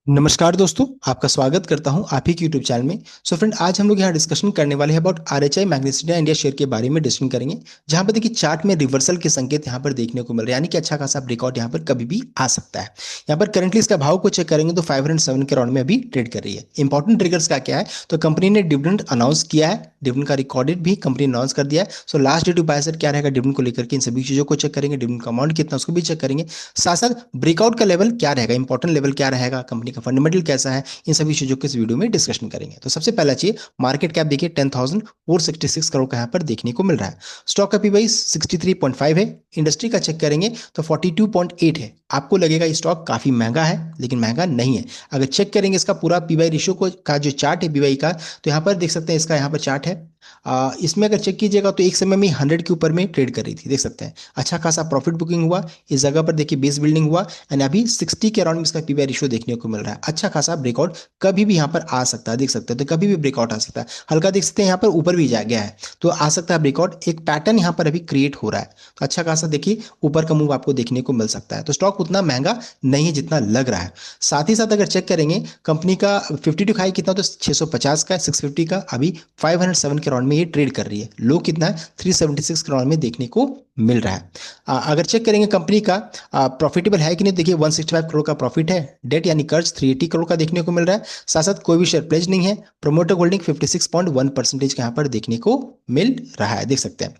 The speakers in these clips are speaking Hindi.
नमस्कार दोस्तों, आपका स्वागत करता हूं आप ही के यूट्यूब चैनल में। सो फ्रेंड, आज हम लोग यहाँ डिस्कशन करने वाले हैं about RHI Magnesita India share के बारे में डिस्कशन करेंगे। जहां पर देखिए चार्ट में रिवर्सल के संकेत यहाँ पर देखने को मिल रहे हैं, यानी कि अच्छा खासा ब्रेकआउट यहाँ पर कभी भी आ सकता है। यहाँ पर करंटली इसका भाव को चेक करेंगे तो 507 के राउंड में अभी ट्रेड कर रही है। इंपॉर्टेंट ट्रिगर्स का क्या है, तो कंपनी ने डिविडेंड अनाउंस किया है, डिविडेंड का रिकॉर्डेड भी कंपनी ने अनाउंस कर दिया है। So last date to buy क्या रहेगा डिविडेंड को लेकर के, इन सभी चीजों को चेक करेंगे, डिविडेंड का अमाउंट कितना उसको भी चेक करेंगे। साथ साथ ब्रेकआउट का लेवल क्या रहेगा, इंपॉर्टेंट लेवल क्या रहेगा, कंपनी का फंडामेंटल कैसा है, इन सभी चीजों के इस वीडियो में डिस्कशन करेंगे। तो सबसे पहला चीज, मार्केट कैप देखिए 10,466 करोड़ का यहाँ पर देखने को मिल रहा है। स्टॉक का पीबाई 63.5 है। इंडस्ट्री का चेक करेंगे तो 42.8 है। आपको लगेगा ये स्टॉक काफी महंगा है, लेकिन महंगा नहीं है। अगर चेक करेंगे इसका पूरा पीबाई रेशियो को का जो चार्ट है पीबाई का, तो यहाँ पर देख सकते हैं, इसका यहाँ पर चार्ट है। इसमें अगर चेक कीजिएगा तो एक समय में 100 के ऊपर में ट्रेड कर रही थी, देख सकते हैं। अच्छा खासा प्रॉफिट बुकिंग हुआ इस जगह पर, देखिए बेस बिल्डिंग हुआ एंड अभी 60 के अराउंड में इसका पीबाई रेशियो देखने को मिल रहा है। अच्छा खासा ब्रेकआउट कभी भी यहाँ पर आ सकता है, देख सकते हैं। तो कभी भी ब्रेकआउट आ सकता है, हल्का देख सकते हैं यहाँ पर ऊपर भी जा गया है, तो आ सकता है ब्रेकआउट। एक पैटर्न यहाँ पर अभी क्रिएट हो रहा है, तो अच्छा खासा देखिए ऊपर का मूव आपको देखने को मिल सकता है। तो स्टॉक उतना महंगा नहीं है जितना लग रहा है। साथ ही साथ अगर चेक करेंगे कंपनी का 52 हाई कितना, तो 650 का, 650 का, अभी 507 के राउंड में ये ट्रेड कर रही है। लो कितना है, 376 के राउंड में देखने को मिल रहा है। अगर चेक करेंगे कंपनी का प्रॉफिटेबल है कि नहीं, देखिए 165 करोड़ का प्रॉफिट है। डेट यानी कर्ज 380 करोड़ का देखने को मिल रहा है। साथ साथ कोई भी शेयर प्लेज नहीं है। प्रोमोटर होल्डिंग 56.1% का यहाँ पर देखने को मिल रहा है, देख सकते हैं।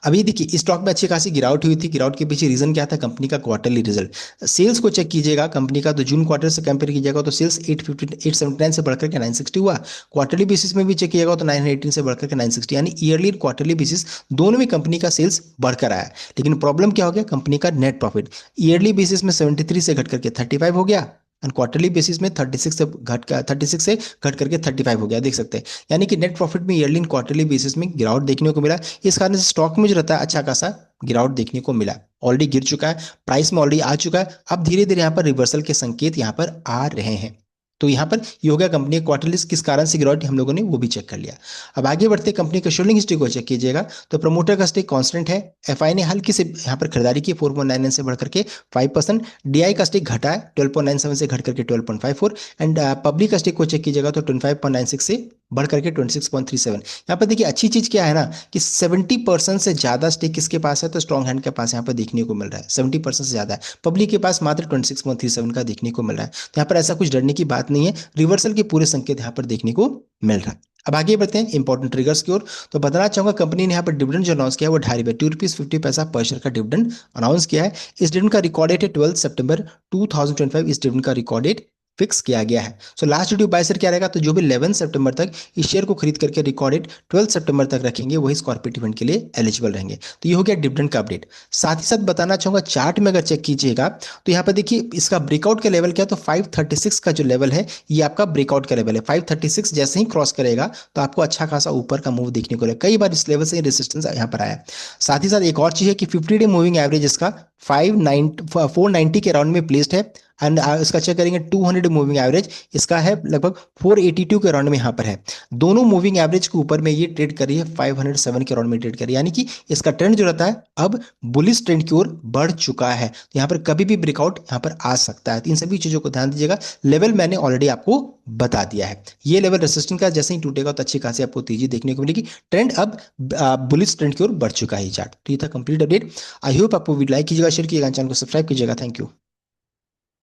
अभी देखिए स्टॉक में अच्छी खासी गिरावट हुई थी। गिरावट के पीछे रीजन क्या था, कंपनी का क्वार्टरली रिजल्ट। सेल्स को चेक कीजिएगा कंपनी का, तो जून क्वार्टर से कंपेयर कीजिएगा तो सेल्स 879 से बढ़कर के 960 हुआ। क्वार्टरली बेसिस में भी चेक कीजिएगा तो 918 से बढ़कर के 960, यानी ईयरली क्वार्टरली बेसिस दोनों में कंपनी का सेल्स बढ़कर आया। लेकिन प्रॉब्लम क्या हो गया, कंपनी का नेट प्रॉफिट ईयरली बेसिस में 73 से घट करके 35 हो गया एंड क्वार्टरली बेसिस में 36 से घट करके 35 हो गया, देख सकते हैं। यानी कि नेट प्रॉफिट में ईयरली क्वार्टरली बेसिस में गिरावट देखने को मिला। इस कारण से स्टॉक में जो रहता है अच्छा खासा गिरावट देखने को मिला। ऑलरेडी गिर चुका है, प्राइस में ऑलरेडी आ चुका है। अब धीरे धीरे यहाँ पर रिवर्सल के संकेत यहाँ पर आ रहे हैं। तो यहाँ पर ये हो गया कंपनी क्वार्टरली किस कारण से गिरावट हम लोगों ने वो भी चेक कर लिया। अब आगे बढ़ते कंपनी का शेयरहोल्डिंग हिस्ट्री को चेक कीजिएगा तो प्रमोटर का स्टेक कांस्टेंट है। एफआई ने हल्की से यहाँ पर खरीदारी की 4.99 से बढ़कर के 5%। डीआई का स्टेक घटा है 12.97 से घट करके 12.54 एंड पब्लिक का स्टेक को चेक कीजिएगा तो 25.96 से बढ़ करके 26.37। यहाँ पर देखिए अच्छी चीज क्या है ना कि 70% से ज्यादा स्टेक किसके पास है, तो स्ट्रॉन्ग हैंड के पास यहाँ पर देखने को मिल रहा है। 70% से ज्यादा है, पब्लिक के पास मात्र 26.37 का देखने को मिल रहा है। तो यहाँ पर ऐसा कुछ डरने की बात नहीं है, रिवर्सल के पूरे संकेत यहाँ पर देखने को मिल रहा है। अब आगे बढ़ते हैं इंपॉर्टेंट ट्रिगर्स की ओर। तो बताना चाहूंगा कंपनी ने यहाँ पर डिविडेंड जो अनाउंस किया है वो 2.5 रुपये 2.50 पर शेयर का डिविडेंड अनाउंस किया है। इस डिविडेंड का रिकॉर्ड डेट है 12 सितंबर 2025। इस डिविडेंड का रिकॉर्ड डेट फिक्स किया गया है। So last due by share क्या रहेगा, तो जो भी 11 सितंबर तक इस शेयर को खरीद करके रिकॉर्डेड 12 सितंबर तक रखेंगे वही स्कॉर्पियो इवेंट के लिए एलिजिबल रहेंगे। तो ये हो गया डिविडेंड का अपडेट। साथ ही साथ बताना चाहूंगा चार्ट में अगर चेक कीजिएगा तो यहाँ पर देखिए इसका ब्रेकआउट का लेवल क्या है, तो 536 का जो लेवल है ये आपका ब्रेकआउट का लेवल है। 536 जैसे ही क्रॉस करेगा तो आपको अच्छा खासा ऊपर का मूव देखने को मिलेगा। कई बार इस लेवल से रेजिस्टेंस यहाँ पर आया। साथ ही साथ एक और चीज है कि 50 डे मूविंग एवरेज इसका 490 के राउंड में प्लेस्ड है एंड इसका चेक करेंगे 200 मूविंग एवरेज इसका है लगभग 482 के राउंड में यहाँ पर है। दोनों मूविंग एवरेज के ऊपर में ये ट्रेड कर रही है, 507 के राउंड में ट्रेड कर रही है, यानी कि इसका ट्रेंड जो रहता है अब बुलिश ट्रेंड की ओर बढ़ चुका है। तो यहाँ पर कभी भी ब्रेकआउट यहाँ पर आ सकता है। तो इन सभी चीजों को ध्यान दीजिएगा। लेवल मैंने ऑलरेडी आपको बता दिया है। ये लेवल रेसिस्टेंस का जैसे ही टूटेगा तो अच्छी खासी आपको तेजी देखने को मिलेगी। ट्रेंड अब बुलिश ट्रेंड की ओर बढ़ चुका है चार्ट। तो ये था कंप्लीट अपडेट। आई होप आपको वीडियो लाइक कीजिएगा, शेयर कीजिएगा, चैनल को सब्सक्राइब कीजिएगा। Thank you.